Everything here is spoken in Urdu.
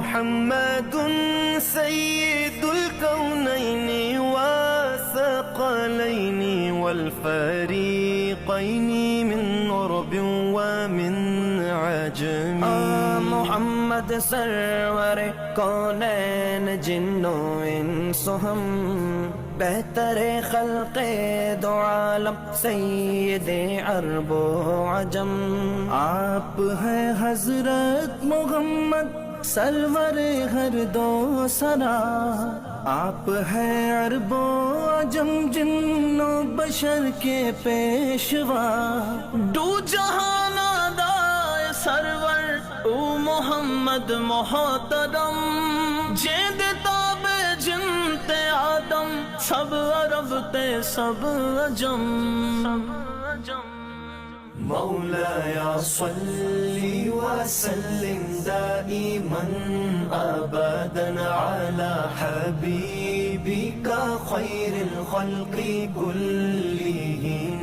محمد سيد الكونين والثقلين والفريقين من عرب ومن عجم. محمد سرور کونین جنو انس ہم، بہتر خلق دو عالم سید عرب و عجم. آپ ہیں حضرت محمد سرور ہر دو سرا، آپ ہیں عرب و عجم جن و بشر کے پیشوا. دو جہان دائے سرور او محمد محترم، جیند تاب جنت آدم سب عرب تے سب عجم. مولاي صل وسلم دائما أبدا على حبيبك خير الخلق كلهم.